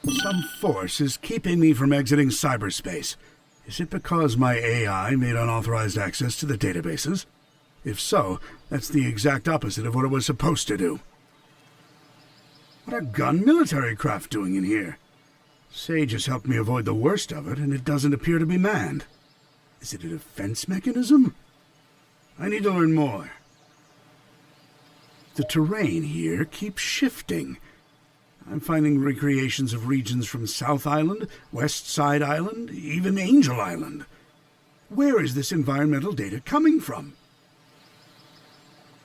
Some force is keeping me from exiting cyberspace. Is it because my AI made unauthorized access to the databases? If so, that's the exact opposite of what it was supposed to do. What are gun military craft doing in here? Sage has helped me avoid the worst of it, and it doesn't appear to be manned. Is it a defense mechanism? I need to learn more. The terrain here keeps shifting. I'm finding recreations of regions from South Island, West Side Island, even Angel Island. Where is this environmental data coming from?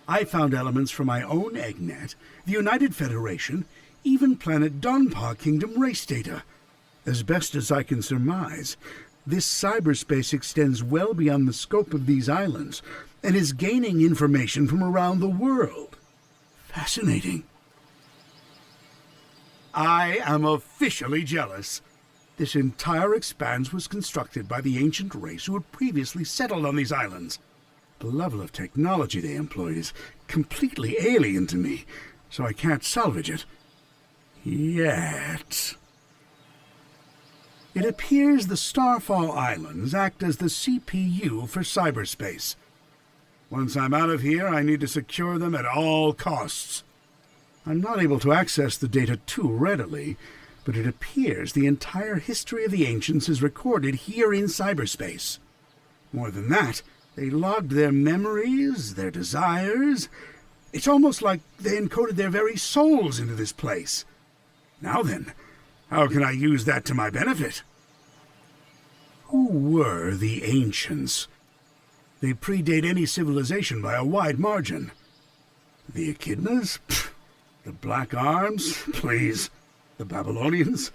I found elements from my own Eggnet, the United Federation, even planet Donpa Kingdom race data. As best as I can surmise, this cyberspace extends well beyond the scope of these islands and is gaining information from around the world. Fascinating. I am officially jealous. This entire expanse was constructed by the ancient race who had previously settled on these islands. The level of technology they employed is completely alien to me, so I can't salvage it. Yet. It appears the Starfall Islands act as the CPU for cyberspace. Once I'm out of here, I need to secure them at all costs. I'm not able to access the data too readily, but it appears the entire history of the Ancients is recorded here in cyberspace. More than that, they logged their memories, their desires. It's almost like they encoded their very souls into this place. Now then, how can I use that to my benefit? Who were the Ancients? They predate any civilization by a wide margin. The Echidnas? Pfft. The Black Arms? Please. The Babylonians?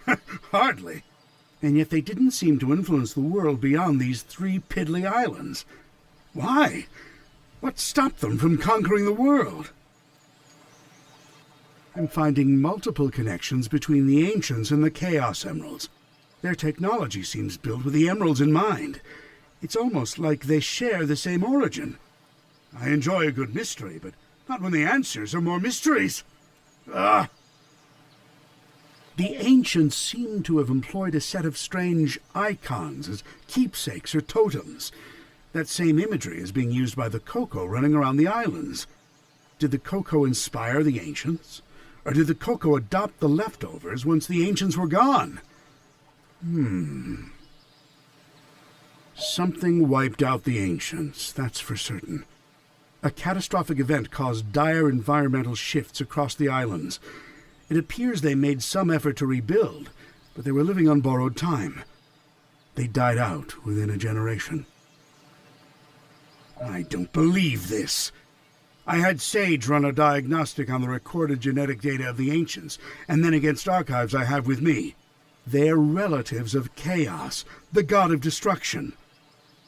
Hardly. And yet they didn't seem to influence the world beyond these 3 piddly islands. Why? What stopped them from conquering the world? I'm finding multiple connections between the Ancients and the Chaos Emeralds. Their technology seems built with the Emeralds in mind. It's almost like they share the same origin. I enjoy a good mystery, but not when the answers are more mysteries. Ah! The Ancients seem to have employed a set of strange icons as keepsakes or totems. That same imagery is being used by the Coco running around the islands. Did the Coco inspire the Ancients? Or did the Coco adopt the leftovers once the Ancients were gone? Something wiped out the Ancients, that's for certain. A catastrophic event caused dire environmental shifts across the islands. It appears they made some effort to rebuild, but they were living on borrowed time. They died out within a generation. I don't believe this. I had Sage run a diagnostic on the recorded genetic data of the Ancients, and then against archives I have with me. They're relatives of Chaos, the god of destruction.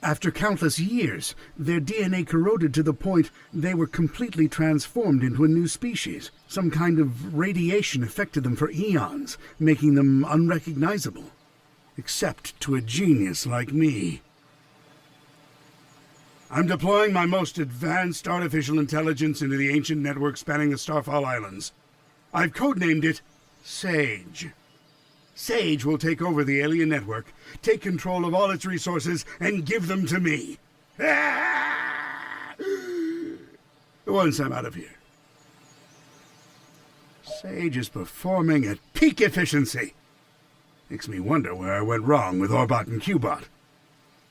After countless years, their DNA corroded to the point they were completely transformed into a new species. Some kind of radiation affected them for eons, making them unrecognizable. Except to a genius like me. I'm deploying my most advanced artificial intelligence into the ancient network spanning the Starfall Islands. I've codenamed it Sage. Sage will take over the alien network, take control of all its resources, and give them to me. Once I'm out of here. Sage is performing at peak efficiency. Makes me wonder where I went wrong with Orbot and Qbot.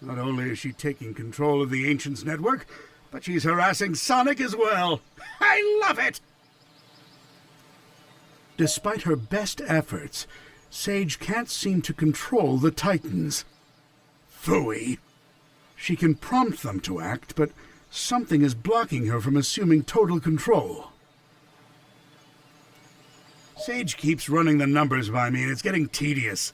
Not only is she taking control of the Ancients network, but she's harassing Sonic as well. I love it! Despite her best efforts, Sage can't seem to control the Titans. Phooey. She can prompt them to act, but something is blocking her from assuming total control. Sage keeps running the numbers by me, and it's getting tedious.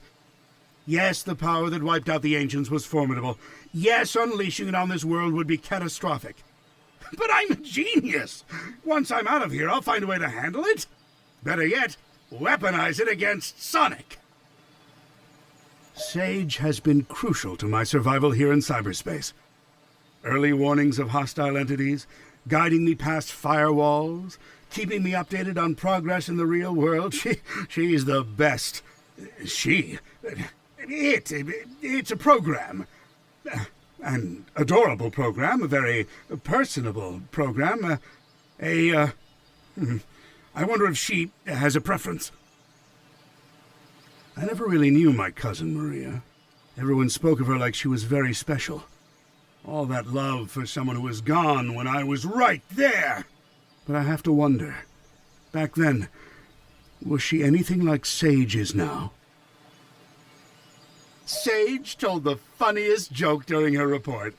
Yes, the power that wiped out the Ancients was formidable. Yes, unleashing it on this world would be catastrophic. But I'm a genius! Once I'm out of here, I'll find a way to handle it. Better yet, weaponize it against Sonic. Sage has been crucial to my survival here in cyberspace. Early warnings of hostile entities, guiding me past firewalls, keeping me updated on progress in the real world. She's the best. She? It's a program. An adorable program, a very personable program. I wonder if she has a preference. I never really knew my cousin Maria. Everyone spoke of her like she was very special. All that love for someone who was gone when I was right there. But I have to wonder, back then, was she anything like Sage is now? Sage told the funniest joke during her report.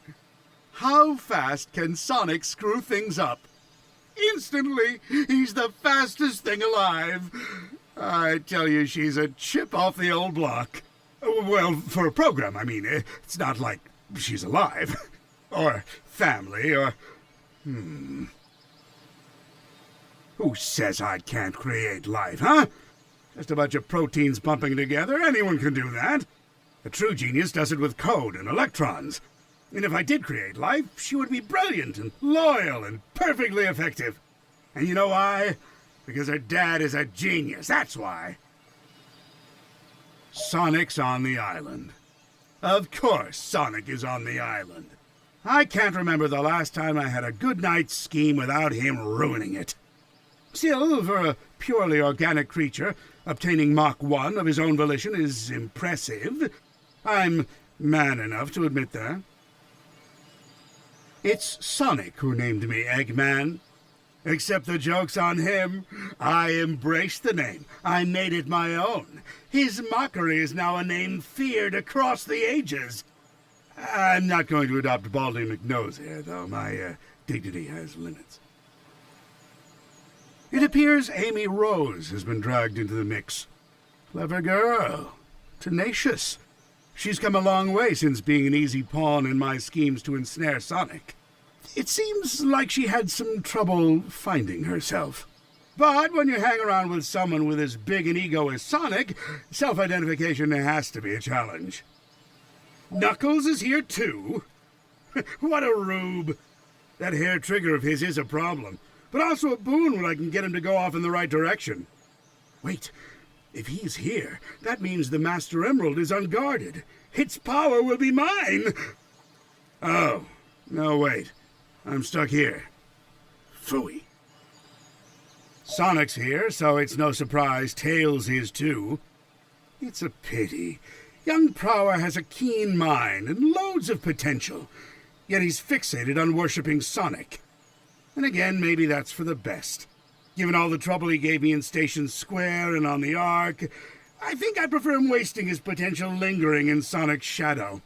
How fast can Sonic screw things up? Instantly, he's the fastest thing alive. I tell you, she's a chip off the old block. Well, for a program, I mean. It's not like she's alive. Or family, or... Who says I can't create life, huh? Just a bunch of proteins bumping together. Anyone can do that. A true genius does it with code and electrons. And if I did create life, she would be brilliant and loyal and perfectly effective. And you know why? Because her dad is a genius, that's why. Sonic's on the island. Of course Sonic is on the island. I can't remember the last time I had a good night's scheme without him ruining it. Still, for a purely organic creature, obtaining Mach 1 of his own volition is impressive. I'm man enough to admit that. It's Sonic who named me Eggman. Except the joke's on him. I embraced the name. I made it my own. His mockery is now a name feared across the ages. I'm not going to adopt Baldy McNose here, though. My dignity has limits. It appears Amy Rose has been dragged into the mix. Clever girl. Tenacious. She's come a long way since being an easy pawn in my schemes to ensnare Sonic. It seems like she had some trouble finding herself. But when you hang around with someone with as big an ego as Sonic, self-identification has to be a challenge. Knuckles is here too? What a rube. That hair trigger of his is a problem, but also a boon when I can get him to go off in the right direction. Wait, if he's here, that means the Master Emerald is unguarded. Its power will be mine! Oh, no wait. I'm stuck here. Phooey. Sonic's here, so it's no surprise Tails is too. It's a pity. Young Prower has a keen mind and loads of potential, yet he's fixated on worshipping Sonic. And again, maybe that's for the best. Given all the trouble he gave me in Station Square and on the Ark, I think I'd prefer him wasting his potential lingering in Sonic's shadow.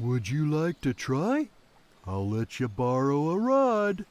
Would you like to try? I'll let you borrow a rod.